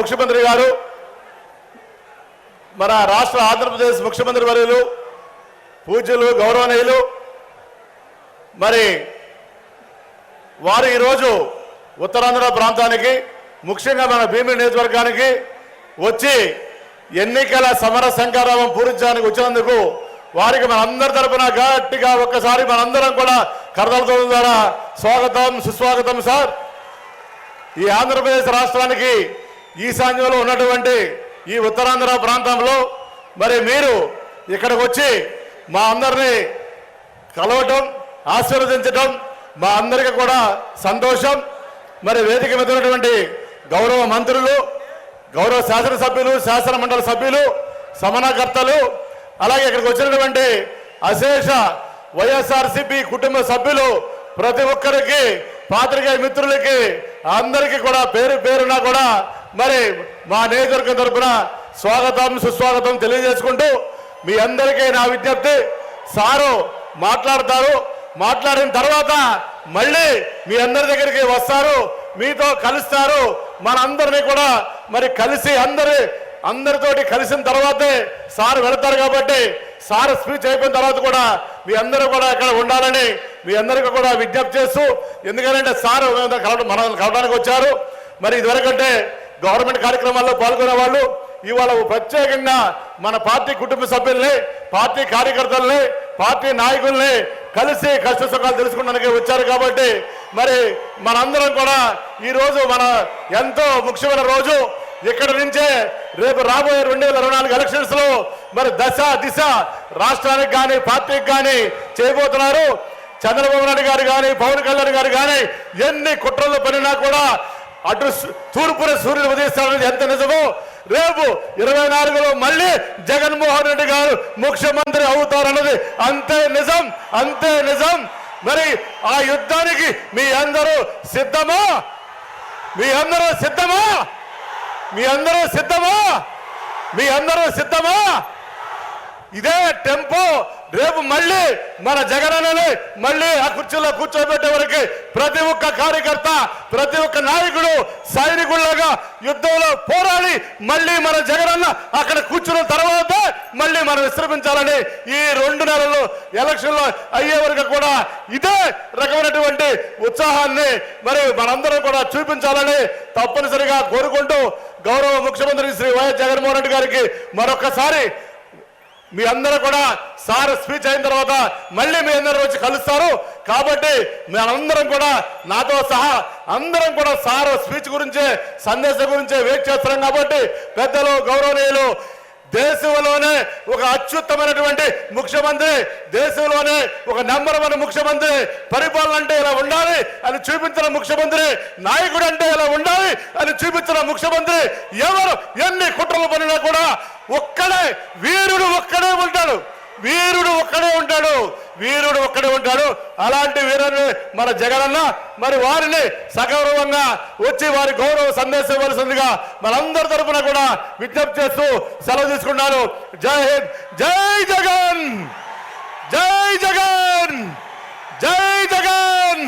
ముఖ్యమంత్రి గారు మన రాష్ట్ర ఆంధ్రప్రదేశ్ ముఖ్యమంత్రి వర్యులు పూజ్యులు గౌరవనీయులు మరి వారు ఈరోజు ఉత్తరాంధ్ర ప్రాంతానికి ముఖ్యంగా మన భీమిలి నియోజకవర్గానికి వచ్చి ఎన్నికల సమర శంఖారావం పూరించడానికి వచ్చినందుకు వారికి మనందరి తరపున గట్టిగా ఒక్కసారి మనందరం కూడా కరదలతో ద్వారా స్వాగతం సుస్వాగతం సార్. ఈ ఆంధ్రప్రదేశ్ రాష్ట్రానికి ఈశాన్యంలో ఉన్నటువంటి ఈ ఉత్తరాంధ్ర ప్రాంతంలో మరి మీరు ఇక్కడికి వచ్చి మా అందరినీ కలవటం ఆశీర్వదించటం మా అందరికీ కూడా సంతోషం. మరి వేదిక మీద ఉన్నటువంటి గౌరవ మంత్రులు, గౌరవ శాసనసభ్యులు, శాసన మండలి సభ్యులు, సమన్వయకర్తలు, అలాగే ఇక్కడికి వచ్చినటువంటి అశేష వైఎస్ఆర్సీపీ కుటుంబ సభ్యులు ప్రతి ఒక్కరికి, పాత్రికేయ మిత్రులకి అందరికీ కూడా పేరు పేరున కూడా మరి మా నియోజకవర్గం తరఫున స్వాగతం సుస్వాగతం తెలియజేసుకుంటూ మీ అందరికీ నా విజ్ఞప్తి, సారు మాట్లాడతారు, మాట్లాడిన తర్వాత మళ్ళీ మీ అందరి దగ్గరికి వస్తారు, మీతో కలుస్తారు. మనందరినీ కూడా మరి కలిసి అందరితోటి కలిసిన తర్వాతే సార్ వెళతారు. కాబట్టి సార్ స్పీచ్ అయిపోయిన తర్వాత కూడా మీ అందరూ కూడా ఇక్కడ ఉండాలని మీ అందరికీ కూడా విజ్ఞప్తి చేస్తూ, ఎందుకంటే సార్ మనం కలవడానికి వచ్చారు. మరి ఇదివరకంటే గవర్నమెంట్ కార్యక్రమాల్లో పాల్గొనే వాళ్ళు ఇవాళ ప్రత్యేకంగా మన పార్టీ కుటుంబ సభ్యుల్ని, పార్టీ కార్యకర్తల్ని, పార్టీ నాయకుల్ని కలిసి కష్ట సుఖాలు తెలుసుకోవడానికి వచ్చారు. కాబట్టి మరి మనందరం కూడా ఈరోజు మన ఎంతో ముఖ్యమైన రోజు. ఇక్కడి నుంచే రేపు రాబోయే 2024 ఎలక్షన్స్ లో మరి దశ దిశ రాష్ట్రానికి కానీ పార్టీకి కానీ చేయబోతున్నారు. చంద్రబాబు నాయుడు గారు కానీ పవన్ కళ్యాణ్ గారు కానీ ఎన్ని కుట్రలు పడినా కూడా అటు తూర్పున సూర్యుడు ఉదయిస్తాడనేది ఎంత నిజమో, రేపు 24లో మళ్ళీ జగన్మోహన్ రెడ్డి గారు ముఖ్యమంత్రి అవుతారన్నది అంతే నిజం, అంతే నిజం. మరి ఆ యుద్ధానికి మీ అందరూ సిద్ధమా? మీ అందరూ సిద్ధమా? మీ అందరూ సిద్ధమా? మీ అందరూ సిద్ధమా? ఇదే టెంపో రేపు మళ్ళీ మన జగనన్నని మళ్ళీ ఆ కుర్చీలో కూర్చోబెట్టే వరకు ప్రతి ఒక్క కార్యకర్త, ప్రతి ఒక్క నాయకుడు సైనికుల్లాగా యుద్ధంలో పోరాడి మళ్ళీ మన జగనన్న అక్కడ కూర్చున్న తర్వాత మళ్ళీ మనం విశ్రమించాలని ఈ 2 నెలలు ఎలక్షన్లో అయ్యే వరకు కూడా ఇదే రకమైనటువంటి ఉత్సాహాన్ని మరి మనందరం కూడా చూపించాలని తప్పనిసరిగా కోరుకుంటూ గౌరవ ముఖ్యమంత్రి శ్రీ వైఎస్ జగన్మోహన్ రెడ్డి గారికి మరొకసారి మీ అందరూ కూడా సార్ స్పీచ్ అయిన తర్వాత మళ్ళీ మీ అందరూ వచ్చి కలుస్తారు. కాబట్టి మనందరం కూడా నాతో సహా అందరం కూడా సార్ స్పీచ్ గురించే, సందేశం గురించే వెయిట్ చేస్తున్నాం. కాబట్టి పెద్దలు, గౌరవనీయులు, దేశంలోనే ఒక అత్యుత్తమైనటువంటి ముఖ్యమంత్రి, దేశంలోనే ఒక నెంబర్ 1 ముఖ్యమంత్రి, పరిపాలన అంటే ఇలా ఉండాలి అని చూపించిన ముఖ్యమంత్రి, నాయకుడు అంటే ఇలా ఉండాలి అని చూపించిన ముఖ్యమంత్రి, ఎవరు ఎన్ని కుట్రలు పడినా కూడా ఒక్కడే వీరుడు ఒక్కడే ఉంటాడు, వీరుడు ఒక్కడే ఉంటాడు, వీరుడు ఒక్కడే ఉంటాడు. అలాంటి వీరుని మన జగనన్న మరి వారిని సగౌరవంగా వచ్చి వారి గౌరవ సందేశం ఇవ్వాల్సిందిగా మనందరి తరఫున కూడా విజ్ఞప్తి చేస్తూ సెలవు తీసుకున్నాను. జై హింద్, జై జగన్, జై జగన్, జై జగన్.